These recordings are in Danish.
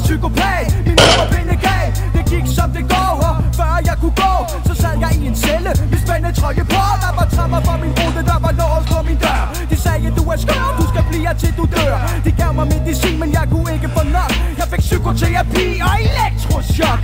psykopat. Min nummerpinde gav, det gik som det går. Og før jeg kunne gå, så sad jeg i en celle med spændende trøje på. Der var trapper for min rute, der var lås på min dør. De sagde, du er skør, du skal blive her til du dør. De gav mig medicin, men jeg kunne ikke få nok. Jeg fik psykoterapi og elektrochok.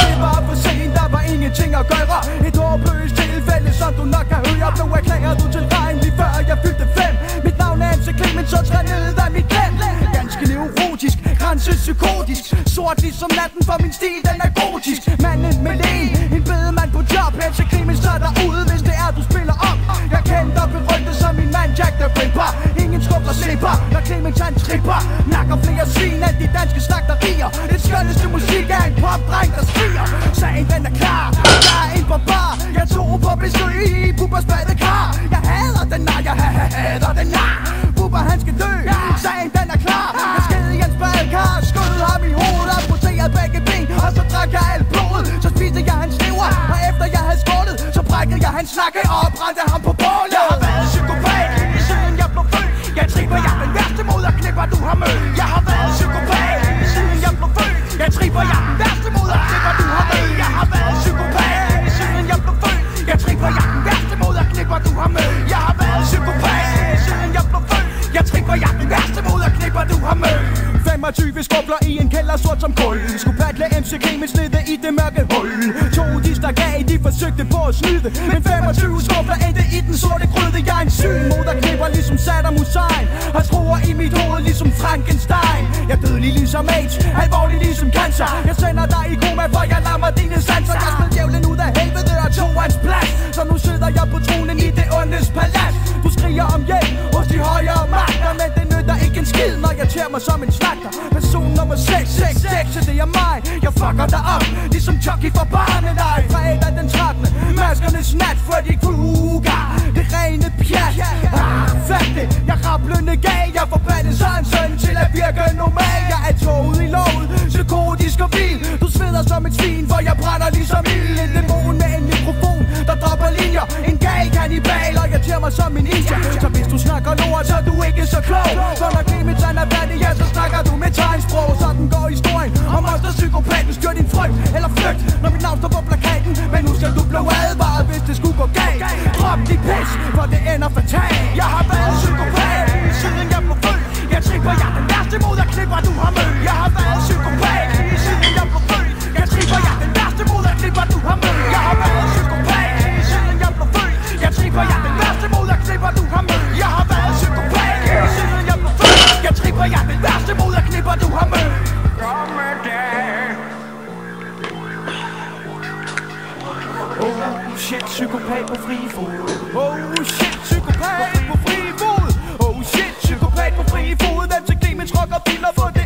Det var for sent, der var ingenting at gøre. Et håbløst tilfælde, som du nok kan høre. Blev erklæret du til regn lige før jeg fyldte 5. Mit navn er MC Clemens, så træd ned af mit klem. Ganske neurotisk, grænsepsykotisk. Sort ligesom natten, for min stil den er gotisk. Manden med len, en bedemand på job. MC Clemens tager dig ud, hvis det er du spiller op. Jeg kendte og berygtet som min mand Jack the Ripper. Ingen skub der slipper, når Clemens han tripper. Nakker flere svin af de danske slagterier. Det skønneste musik er en popdreng der skriger. Sagen den er klar, jeg er en barbar. Jeg tog på besøg i Bubbers badekar. Jeg hader den nar, jeg hader den nar. Bubber han skal dø, sagen den er klar. Jeg sked i hans badekar, skød ham i hovedet. Amputerede begge ben, og så drak jeg alt blodet. Så spiste jeg hans lever, og efter jeg havde skålet, så brækkede jeg hans nakke og brændte ham på bålet. Jeg har været psykopat, siden jeg blev født. Jeg tripper, jeg den værste moderknipper du har mødt. Jeg har været psykopat, siden jeg blev født. Jeg tripper, jeg den værste moderknipper du har mødt. Jeg har været psykopat, siden jeg blev født. Jeg tripper, jeg den værste moderknipper du har mødt. Jeg har været psykopat, siden jeg blev født. Jeg tripper, jeg den værste moderknipper du har mødt. 25 skubler i en kælder sort som kul. Skulle paddle MC Clemens nede i det mørke hul. To de stak af, de forsøgte på at snyde. Men 25 skubler endte i den sorte gryde. Jeg er en syg moderknipper ligesom Saddam Hussein. Har skruer i mit hoved ligesom Frankenstein. Jeg er dødelig ligesom AIDS, alvorlig ligesom cancer. Jeg sender dig i koma, for jeg lammer dine sanser. Jeg spil djævlen ud af helvede og tog hans plads. Så nu sidder jeg på tronen i det ondes palads. Du skriger om hjælp hos de højere magter, men det nytter ikke en skid, når jeg tager mig som en slagter. Person nummer 666, så det er mig. Jeg fucker dig op, ligesom Chucky for barneleg. Fredag den 13. Maskernes nat, Freddy Krueger. Det rene pjat, fat det. Jeg rablende gav, jeg forbandet sådan søn til at virke normal. Jeg er toget i lovet, psykotisk og vild. Du sveder som et svin, for jeg brænder ligesom ild. En dæmon med en mikrofon, der dropper linjer. En gal kannibal, og jeg tager mig som en ninja. Så hvis du snakker lort, så er du ikke så klog. For når Clemens er færdig, ja, så snakker du med tegnsprog. Sådan går historien om os, der psykopaten styrer din frygt eller flygt, når mit navn står på plakaten. Men nu skal du blive advaret, hvis det skulle gå galt. Drop de pis, for det ender fatalt. Jeg har været psykopat, siden jeg blev født. Jeg tripper, jeg den værste moderknipper du har mødt. Jeg har været psykopat, siden jeg blev født. Jeg tripper, jeg den værste moderknipper du har mødt. Jeg har været psykopat, siden jeg blev født. Jeg tripper, jeg den værste moderknipper du har mødt. Jeg har været psykopat, siden jeg blev født. Jeg tripper, jeg den værste moderknipper du har mødt. Oh shit, psykopat på fri fod. Oh shit, psykopat på fri fod. Oh shit, psykopat på fri fod. MC Clemens rocker biler for det.